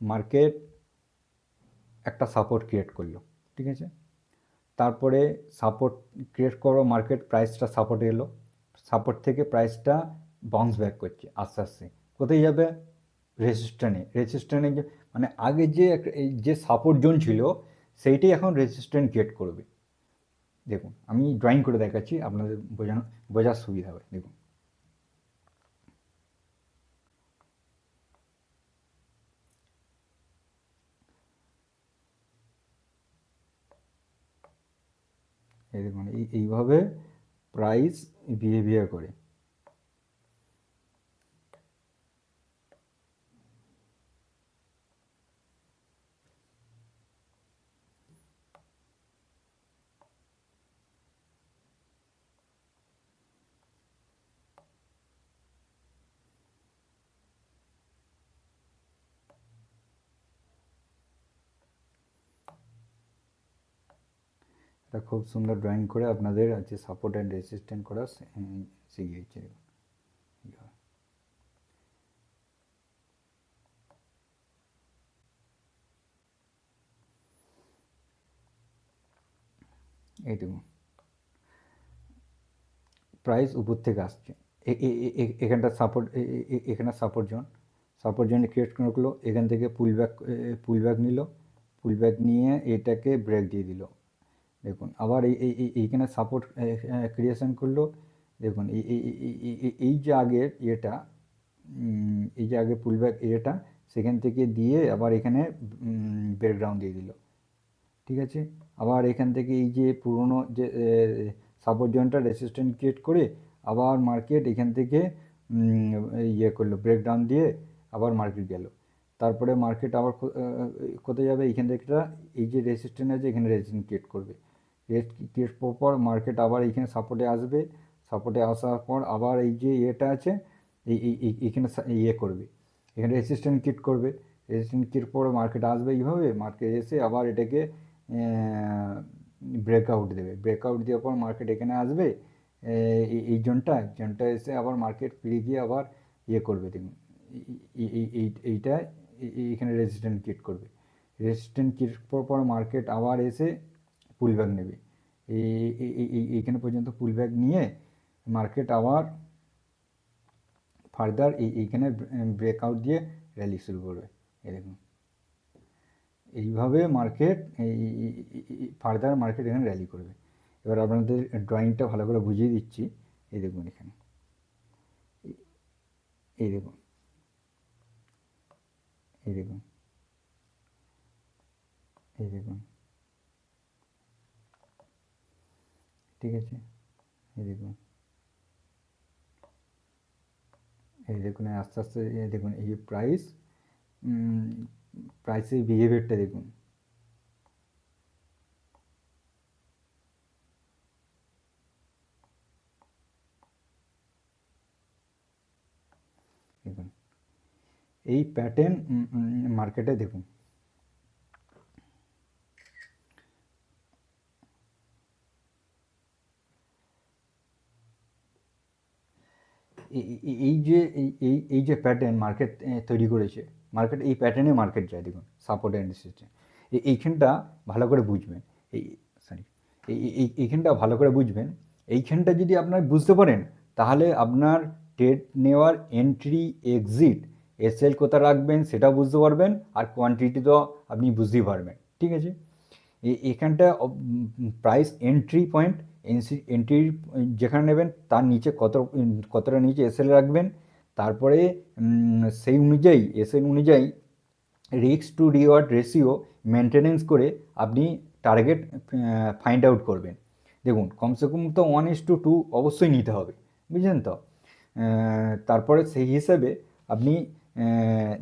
Market একটা support create করলো, ঠিক আছে। তারপরে সাপোর্ট ক্রিয়েট করো, মার্কেট প্রাইসটা সাপোর্টে এলো, সাপোর্ট থেকে প্রাইসটা বাউন্স ব্যাক করছে আস্তে আস্তে। কোথায় যাবে? রেজিস্ট্যান্টে মানে আগে যে সাপোর্ট জোন ছিল সেইটাই এখন রেজিস্ট্যান্ট ক্রিয়েট করবে। দেখুন আমি ড্রয়িং করে দেখাচ্ছি, আপনাদের বোঝার সুবিধা হবে। দেখুন এই দেখুন এইভাবে প্রাইস বিহেভিয়ার করে। এটা খুব সুন্দর ড্রয়িং করে আপনাদের আছে সাপোর্ট অ্যান্ড রেজিস্ট্যান্ট করা শিখিয়েছে। এই দেখুন প্রাইস উপর থেকে আসছে, এখানটা সাপোর্ট, এখানে সাপোর্ট জোন ক্রিয়েট করলো, এখান থেকে পুল ব্যাক নিল, পুল ব্যাক নিয়ে এটাকে ব্রেক দিয়ে দিল। দেখুন আবার এইখানে সাপোর্ট ক্রিয়েশন করলো। দেখুন এই যে আগের ইয়েটা, এই যে আগে পুলব্যাক ইয়েটা, সেখান থেকে দিয়ে আবার এখানে ব্রেকডাউন দিয়ে দিল, ঠিক আছে। আবার এখান থেকে এই যে পুরনো যে সাপোর্ট জোনটা রেসিস্ট্যান্ট ক্রিয়েট করে আবার মার্কেট এখান থেকে ইয়ে করলো, ব্রেকডাউন দিয়ে আবার মার্কেট গেল। তারপরে মার্কেট আবার কোথায় যাবে? এইখান থেকে এই যে রেসিস্ট্যান্ট আছে এখানে রেজিস্ট্যান্ট ক্রিয়েট করবে, ক্রিয়েট করার পর মার্কেট আবার এইখানে সাপোর্টে আসবে, সাপোর্টে আসার পর আবার এই যে ইয়েটা আছে এইখানে ইয়ে করবে, এখানে রেসিস্ট্যান্ট ক্রিয়েট করবে, রেজিস্ট্যান্ট ক্রিয়েট করে মার্কেট আসবে, এইভাবে মার্কেট এসে আবার এটাকে ব্রেকআউট দেবে, ব্রেকআউট দেওয়ার পর মার্কেট এখানে আসবে, এই জোনটা এসে আবার মার্কেট ফিরে গিয়ে আবার ইয়ে করবে। দেখুন এইটা এইখানে রেজিস্ট্যান্ট ক্রিয়েট করবে, রেজিস্ট্যান্ট ক্রিয়েট করার পর মার্কেট আবার এসে পুল ব্যাক নেবে, এইখানে পর্যন্ত পুল ব্যাক নিয়ে মার্কেট আবার ফার্দার এইখানে ব্রেকআউট দিয়ে র্যালি শুরু করবে। এই দেখুন এইভাবে মার্কেট ফার্দার মার্কেট এখানে র্যালি করবে। এবার আপনাদের ড্রয়িংটা ভালো করে বুঝিয়ে দিচ্ছি। এই দেখুন এখানে, এই দেখুন, এই দেখুন, এই দেখুন, ঠিক আছে। এই দেখুন, এই দেখুন আস্তে আস্তে দেখুন এই প্রাইসের বিহেভিয়ারটা দেখুন। দেখুন এই প্যাটার্ন মার্কেটে দেখুন, এই যে প্যাটার্ন মার্কেট তৈরি করেছে, মার্কেট এই প্যাটার্নে মার্কেট যায়। দেখুন সাপোর্ট অ্যান্ড রেজিস্ট্যান্স, এইখানটা ভালো করে বুঝবেন, এই সরি এইখানটা ভালো করে বুঝবেন। এইখানটা যদি আপনার বুঝতে পারেন তাহলে আপনার ট্রেড নেওয়ার এন্ট্রি এক্সিট এসএল কোথায় রাখবেন সেটাও বুঝতে পারবেন, আর কোয়ান্টিটি তো আপনি বুঝতেই পারবেন, ঠিক আছে। এখানটা প্রাইস এন্ট্রি পয়েন্ট, এন্ট্রি যেখানে নেবেন তার নিচে কতটা নিচে এসএল রাখবেন, তারপরে সেই অনুযায়ী এসএল অনুযায়ী risk to reward ratio maintenance করে আপনি টার্গেট ফাইন্ড আউট করবেন। দেখুন কমসে কম তো 1:2 অবশ্যই নিতে হবে, বুঝলেন তো। তারপরে সেই হিসাবে আপনি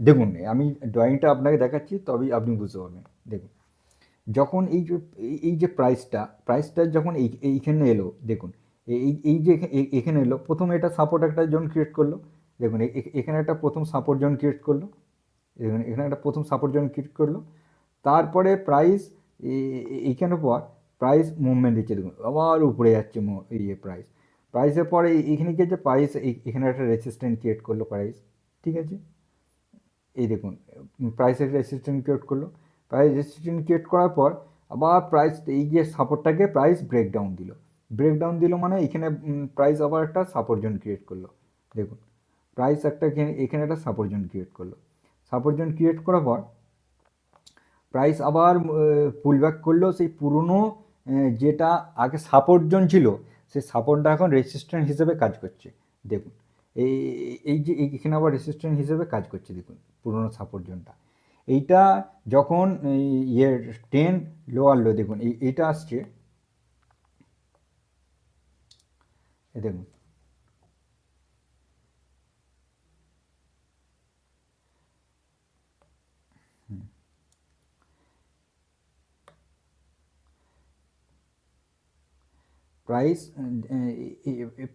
দেখুন আমি ড্রয়িংটা আপনাকে দেখাচ্ছি তবেই আপনি বুঝতে পারবেন। দেখুন যখন এই যে প্রাইসটা যখন এইখানে এলো, দেখুন এই যে এখানে এলো, প্রথমে এটা সাপোর্ট একটা জোন ক্রিয়েট করলো। দেখুন এখানে একটা প্রথম সাপোর্ট জোন ক্রিয়েট করলো, দেখুন এখানে একটা প্রথম সাপোর্ট জোন ক্রিয়েট করলো। তারপরে প্রাইস এইখানের পর প্রাইস মুভমেন্ট দিচ্ছে, দেখুন আবার উপরে যাচ্ছে প্রাইসের পরে এইখানে কি হচ্ছে, প্রাইস এখানে একটা রেজিস্ট্যান্স ক্রিয়েট করলো প্রাইস, ঠিক আছে। এই দেখুন প্রাইসের রেজিস্ট্যান্স ক্রিয়েট করলো, প্রাইস রেজিস্ট্যান্স ক্রিয়েট করার পর আবার প্রাইস এই যে সাপোর্টটাকে প্রাইস ব্রেকডাউন দিল মানে এখানে প্রাইস আবার একটা সাপোর্ট জোন ক্রিয়েট করলো। দেখুন প্রাইস একটা এখানে একটা সাপোর্ট জোন ক্রিয়েট করলো। সাপোর্ট জোন ক্রিয়েট করার পর প্রাইস আবার পুল ব্যাক করলো, সেই পুরনো যেটা আগে সাপোর্ট জোন ছিল সেই সাপোর্টটা এখন রেজিস্ট্যান্স হিসেবে কাজ করছে। দেখুন এই এই যে এখানে আবার রেজিস্ট্যান্স হিসেবে কাজ করছে। দেখুন পুরনো সাপোর্ট জোনটা এইটা যখন ইয়ে 10 লোয়ার লো, দেখুন এইটা আসছে, দেখুন প্রাইস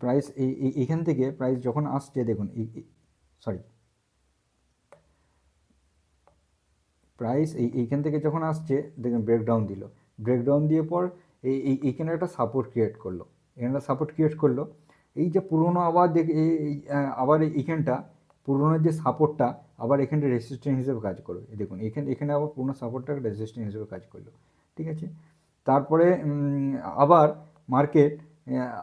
প্রাইস এখান থেকে প্রাইস যখন আসছে, দেখুন সরি প্রাইস এইখান থেকে যখন আসছে দেখুন ব্রেকডাউন দিয়ে পর এইখানে একটা সাপোর্ট ক্রিয়েট করলো, এখানে একটা সাপোর্ট ক্রিয়েট করলো। এই যে পুরনো আবার আবার এইখানটা পুরনো যে সাপোর্টটা আবার এখানটা রেজিস্ট্যান্স হিসেবে কাজ করবে। দেখুন এখানে আবার পুরনো সাপোর্টটা রেজিস্ট্যান্স হিসেবে কাজ করলো, ঠিক আছে। তারপরে আবার মার্কেট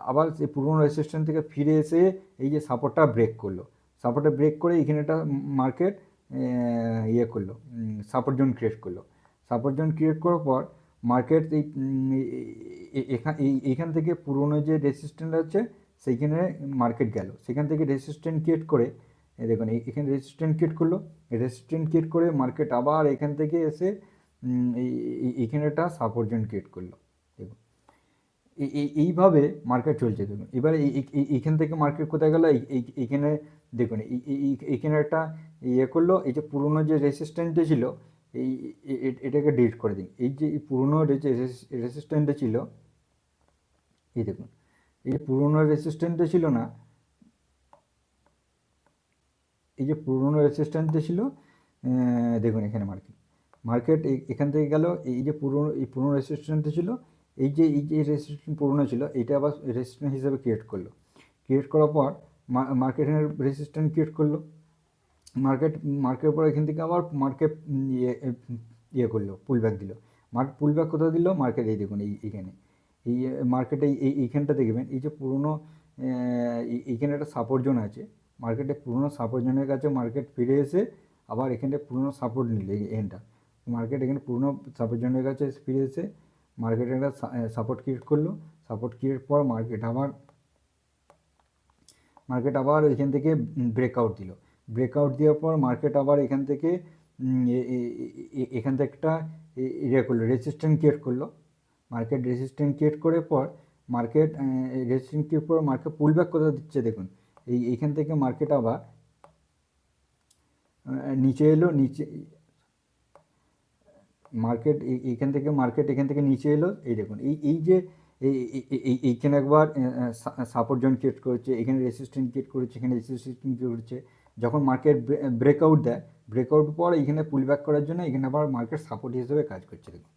আবার সেই পুরনো রেজিস্ট্যান্স থেকে ফিরে এসে এই যে সাপোর্টটা ব্রেক করলো, সাপোর্টটা ব্রেক করে এখানে একটা মার্কেট ইয়ে করলো, সাপোর্ট জোন ক্রিয়েট করলো। সাপোর্ট জোন ক্রিয়েট করার পর মার্কেট এইখান থেকে পুরনো যে রেজিস্ট্যান্স আছে সেইখানে মার্কেট গেল, সেখান থেকে রেজিস্ট্যান্স ক্রিয়েট করে দেখুন এখানে রেজিস্ট্যান্স ক্রিয়েট করলো। রেজিস্ট্যান্স ক্রিয়েট করে মার্কেট আবার এখান থেকে এসে এইখানে একটা সাপোর্ট জোন ক্রিয়েট করলো। দেখুন এইভাবে মার্কেট চলছে। দেখুন এবারে এইখান থেকে মার্কেট কোথায় গেল, এইখানে দেখুন এইখানে একটা ইয়ে করলো, এই যে পুরনো যে রেজিস্ট্যান্সটা ছিল এই এটাকে ডিলিট করে দিন। এই যে পুরনো রেজিস্ট্যান্সটা ছিল, এই দেখুন এই যে পুরনো রেজিস্ট্যান্সটা ছিল না, এই যে পুরনো রেজিস্ট্যান্সটা ছিল, দেখুন এখানে মার্কেট এখান থেকে গেল, এই যে পুরনো রেজিস্ট্যান্সটা ছিল, এই যে রেজিস্ট্যান্স পুরনো ছিল এইটা আবার রেজিস্ট্যান্স হিসেবে ক্রিয়েট করার পর মার্কেট রেজিস্ট্যান্স ক্রিয়েট করলো। মার্কেটের পর এখান থেকে আবার মার্কেট ইয়ে করলো, পুল ব্যাক দিল। পুল ব্যাক কোথায় দিল, মার্কেট এই দেখুন এইখানে এই মার্কেটে এইখানটা দেখবেন এই যে পুরনো এইখানে একটা সাপোর্ট জোন আছে, মার্কেটে পুরনো সাপোর্ট জোনের কাছে মার্কেট ফিরে এসে আবার এখানে পুরনো সাপোর্ট নিল, এখানটা মার্কেট এখানে পুরনো সাপোর্ট জোনের কাছে ফিরে এসে মার্কেটে একটা সাপোর্ট ক্রিয়েট করলো। সাপোর্ট ক্রিয়েট পর মার্কেট আবার এখান থেকে ব্রেকআউট দিল। ব্রেকআউট দেওয়ার পর মার্কেট আবার এখান থেকে একটা ইয়ে করলো, রেজিস্ট্যান্স ক্রিয়েট করলো। মার্কেট রেজিস্ট্যান্স ক্রিয়েট করার পর মার্কেট পুল ব্যাক কোথাও দিচ্ছে, দেখুন এইখান থেকে মার্কেট আবার নিচে এলো, এখান থেকে নিচে এলো। এই দেখুন এই যে এইখানে একবার সাপোর্ট জোন ক্রিয়েট করেছে, এখানে রেজিস্ট্যান্স ক্রিয়েট করেছে, এখানে রেজিস্ট্যান্স ক্রিয়েট করেছে। যখন মার্কেট ব্রেকআউট দেয়, ব্রেকআউট পর এইখানে পুল ব্যাক করার জন্য এখানে আবার মার্কেট সাপোর্ট হিসেবে কাজ করছে। দেখুন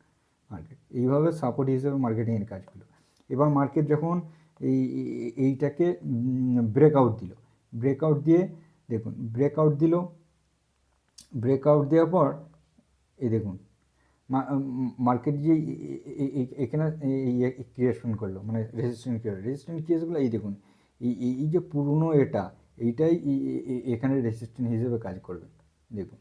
মার্কেট এইভাবে সাপোর্ট হিসেবে মার্কেটিংয়ের কাজগুলো। এবার মার্কেট যখন এইটাকে ব্রেকআউট দিয়ে দেখুন ব্রেকআউট দেওয়ার পর এই দেখুন মার্কেট যে এখানে ক্রিয়েশন করলো, মানে রেজিস্ট্যান্স ক্রিয়েশনগুলো এই দেখুন এই যে পুরনো এইটাই এখানে রেজিস্ট্যান্স হিসেবে কাজ করবে। দেখুন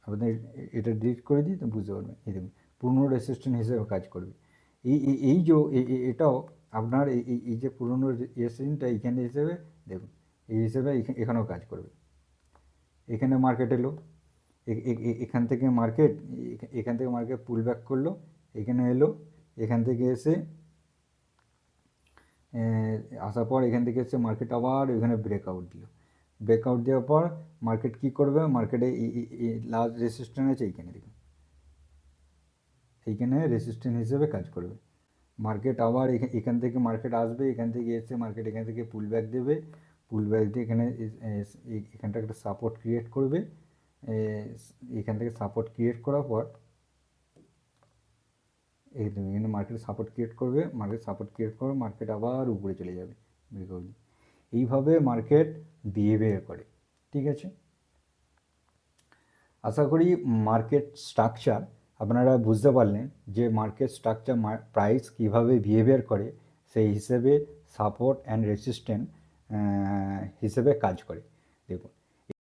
আপনাদের এটা ডিলিট করে দিই তো বুঝতে পারবেন। এই দেখুন পুরনো রেজিস্ট্যান্স হিসেবে কাজ করবে। এই যে এটাও আপনার এই যে পুরনো রেজিস্ট্যান্সটা এইখানে হিসেবে দেখুন এই হিসেবে এখানেও কাজ করবে। এখানে মার্কেট এলো, এখান থেকে মার্কেট পুল ব্যাক করলো, এখানে এলো, এখান থেকে এসে আসার পর এখান থেকে এসে মার্কেট আবার এখানে ব্রেকআউট দেওয়ার পর মার্কেট কি করবে, মার্কেটে লাস্ট রেজিস্ট্যান্স আছে এইখানে দেখুন, এইখানে রেজিস্ট্যান্স হিসেবে কাজ করবে। মার্কেট আবার এখান থেকে মার্কেট আসবে, এখান থেকে এসে মার্কেট এখান থেকে পুল ব্যাক দেবে, পুল ব্যাক দিয়ে এখানটা একটা সাপোর্ট ক্রিয়েট করবে। এখান থেকে সাপোর্ট ক্রিয়েট করার পর এখানে মার্কেট সাপোর্ট ক্রিয়েট করবে, মার্কেট আবার উপরে চলে যাবে। এইভাবে মার্কেট বিহেভিয়ার করে। ঠিক আছে, আশা করি মার্কেট স্ট্রাকচার আপনারা বুঝতে পারলেন যে মার্কেট স্ট্রাকচার প্রাইস কীভাবে বিহেভিয়ার করে সেই হিসেবে সাপোর্ট অ্যান্ড রেসিস্ট্যান্ট হিসেবে কাজ করে। দেখুন